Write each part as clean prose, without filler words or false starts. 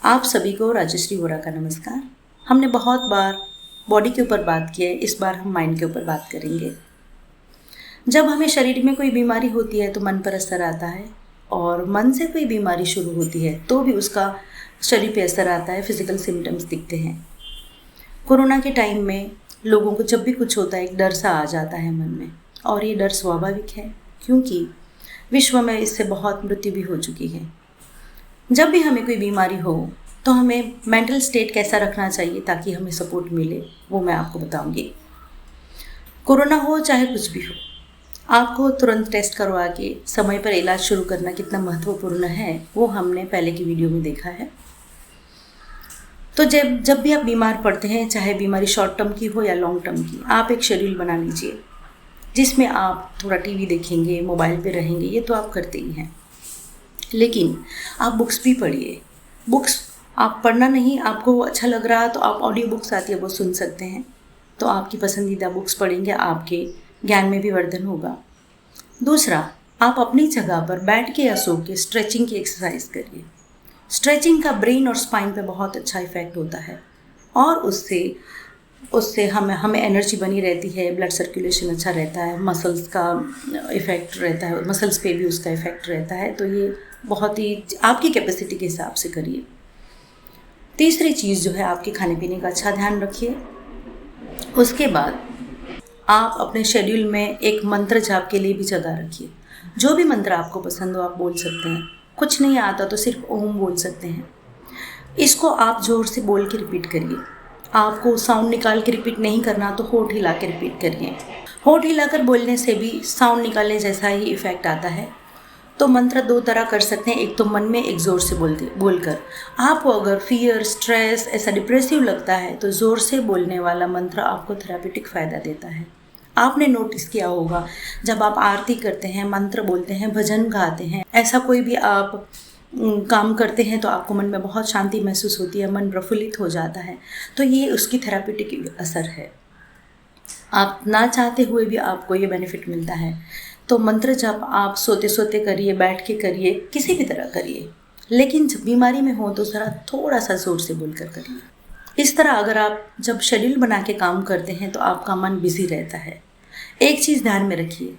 आप सभी को राजश्री वोरा का नमस्कार। हमने बहुत बार बॉडी के ऊपर बात की है, इस बार हम माइंड के ऊपर बात करेंगे। जब हमें शरीर में कोई बीमारी होती है तो मन पर असर आता है, और मन से कोई बीमारी शुरू होती है तो भी उसका शरीर पे असर आता है, फिजिकल सिम्टम्स दिखते हैं। कोरोना के टाइम में लोगों को जब भी कुछ होता है एक डर सा आ जाता है मन में, और ये डर स्वाभाविक है क्योंकि विश्व में इससे बहुत मृत्यु भी हो चुकी है। जब भी हमें कोई बीमारी हो तो हमें मेंटल स्टेट कैसा रखना चाहिए ताकि हमें सपोर्ट मिले, वो मैं आपको बताऊंगी। कोरोना हो चाहे कुछ भी हो, आपको तुरंत टेस्ट करवा के समय पर इलाज शुरू करना कितना महत्वपूर्ण है वो हमने पहले की वीडियो में देखा है। तो जब भी आप बीमार पड़ते हैं, चाहे बीमारी शॉर्ट टर्म की हो या लॉन्ग टर्म की, आप एक शेड्यूल बना लीजिए जिसमें आप थोड़ा टीवी देखेंगे, मोबाइल पे रहेंगे, ये तो आप करते ही हैं। लेकिन आप बुक्स भी पढ़िए। बुक्स आप पढ़ना नहीं, आपको अच्छा लग रहा तो आप ऑडियो बुक्स आती है वो सुन सकते हैं, तो आपकी पसंदीदा बुक्स पढ़ेंगे, आपके ज्ञान में भी वर्धन होगा। दूसरा, आप अपनी जगह पर बैठ के या सो के स्ट्रेचिंग की एक्सरसाइज करिए। स्ट्रेचिंग का ब्रेन और स्पाइन पे बहुत अच्छा इफेक्ट होता है, और उससे हमें एनर्जी बनी रहती है, ब्लड सर्कुलेशन अच्छा रहता है, मसल्स का इफ़ेक्ट रहता है, मसल्स पे भी उसका इफ़ेक्ट रहता है। तो ये बहुत ही आपकी कैपेसिटी के हिसाब से करिए। तीसरी चीज़ जो है, आपके खाने पीने का अच्छा ध्यान रखिए। उसके बाद आप अपने शेड्यूल में एक मंत्र जाप के लिए भी जगह रखिए। जो भी मंत्र आपको पसंद हो आप बोल सकते हैं, कुछ नहीं आता तो सिर्फ ओम बोल सकते हैं। इसको आप ज़ोर से बोल के रिपीट करिए। आपको साउंड निकाल के रिपीट नहीं करना तो होठ हिला के रिपीट करिए। होठ हिलाकर बोलने से भी साउंड निकालने जैसा ही इफ़ेक्ट आता है। तो मंत्र दो तरह कर सकते हैं, एक तो मन में, एक ज़ोर से बोलकर। आपको अगर फियर, स्ट्रेस, ऐसा डिप्रेसिव लगता है तो ज़ोर से बोलने वाला मंत्र आपको थेरापेटिक फ़ायदा देता है। आपने नोटिस किया होगा, जब आप आरती करते हैं, मंत्र बोलते हैं, भजन गाते हैं, ऐसा कोई भी आप काम करते हैं तो आपको मन में बहुत शांति महसूस होती है, मन प्रफुल्लित हो जाता है। तो ये उसकी थेरापेटिक असर है। आप ना चाहते हुए भी आपको ये बेनिफिट मिलता है। तो मंत्र जब आप सोते सोते करिए, बैठ के करिए, किसी भी तरह करिए, लेकिन जब बीमारी में हो तो ज़रा थोड़ा सा ज़ोर से बोलकर करिए। इस तरह अगर आप जब शेड्यूल बना के काम करते हैं तो आपका मन बिजी रहता है। एक चीज़ ध्यान में रखिए,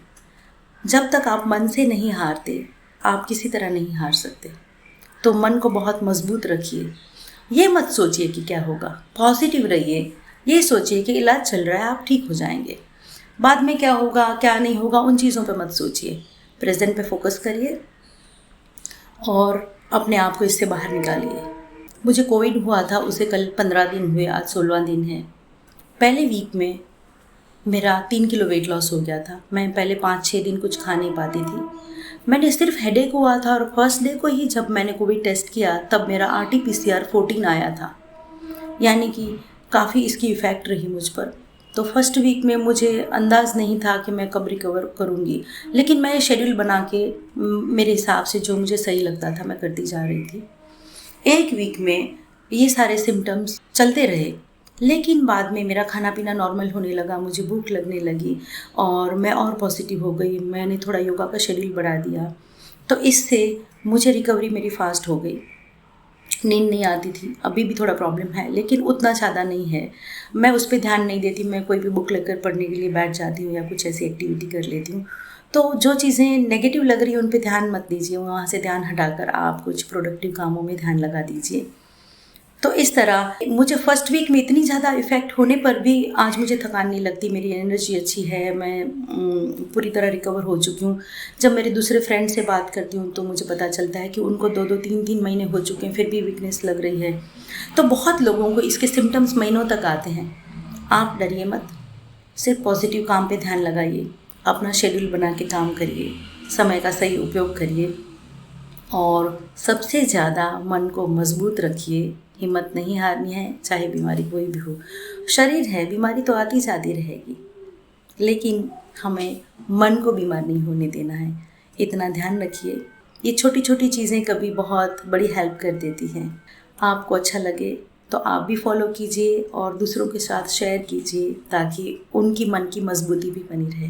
जब तक आप मन से नहीं हारते आप किसी तरह नहीं हार सकते। तो मन को बहुत मजबूत रखिए। ये मत सोचिए कि क्या होगा, पॉजिटिव रहिए। ये सोचिए कि इलाज चल रहा है, आप ठीक हो जाएंगे। बाद में क्या होगा क्या नहीं होगा उन चीज़ों पे मत सोचिए। प्रेजेंट पे फोकस करिए और अपने आप को इससे बाहर निकालिए। मुझे कोविड हुआ था, उसे कल 15 दिन हुए, आज 16वां दिन है। पहले वीक में मेरा 3 किलो वेट लॉस हो गया था। मैं पहले 5-6 दिन कुछ खा नहीं पाती थी। मैंने सिर्फ हेडेक हुआ था, और फर्स्ट डे को ही जब मैंने कोविड टेस्ट किया तब मेरा RT-PCR 14 आया था, यानी कि काफ़ी इसकी इफ़ेक्ट रही मुझ पर। तो फर्स्ट वीक में मुझे अंदाज़ नहीं था कि मैं कब रिकवर करूँगी, लेकिन मैं शेड्यूल बना के मेरे हिसाब से जो मुझे सही लगता था मैं करती जा रही थी। एक वीक में ये सारे सिम्टम्स चलते रहे, लेकिन बाद में मेरा खाना पीना नॉर्मल होने लगा, मुझे भूख लगने लगी और मैं और पॉजिटिव हो गई। मैंने थोड़ा योगा का शेड्यूल बढ़ा दिया, तो इससे मुझे रिकवरी मेरी फास्ट हो गई। नींद नहीं आती थी, अभी भी थोड़ा प्रॉब्लम है लेकिन उतना ज़्यादा नहीं है। मैं उस पर ध्यान नहीं देती, मैं कोई भी बुक लेकर पढ़ने के लिए बैठ जाती हूँ या कुछ ऐसी एक्टिविटी कर लेती हूँ। तो जो चीज़ें नेगेटिव लग रही हैं उन पे ध्यान मत दीजिए, वहाँ से ध्यान हटाकर आप कुछ प्रोडक्टिव कामों में ध्यान लगा दीजिए। तो इस तरह मुझे फर्स्ट वीक में इतनी ज़्यादा इफ़ेक्ट होने पर भी आज मुझे थकान नहीं लगती, मेरी एनर्जी अच्छी है, मैं पूरी तरह रिकवर हो चुकी हूँ। जब मेरे दूसरे फ्रेंड से बात करती हूँ तो मुझे पता चलता है कि उनको 2-2, 3-3 महीने हो चुके हैं, फिर भी वीकनेस लग रही है। तो बहुत लोगों को इसके सिम्टम्स महीनों तक आते हैं। आप डरिए मत, सिर्फ पॉजिटिव काम पे ध्यान लगाइए, अपना शेड्यूल बना के काम करिए, समय का सही उपयोग करिए, और सबसे ज़्यादा मन को मजबूत रखिए। हिम्मत नहीं हारनी है, चाहे बीमारी कोई भी हो। शरीर है, बीमारी तो आती जाती रहेगी, लेकिन हमें मन को बीमार नहीं होने देना है। इतना ध्यान रखिए। ये छोटी छोटी चीज़ें कभी बहुत बड़ी हेल्प कर देती हैं। आपको अच्छा लगे तो आप भी फॉलो कीजिए और दूसरों के साथ शेयर कीजिए ताकि उनकी मन की मजबूती भी बनी रहे।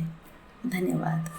धन्यवाद।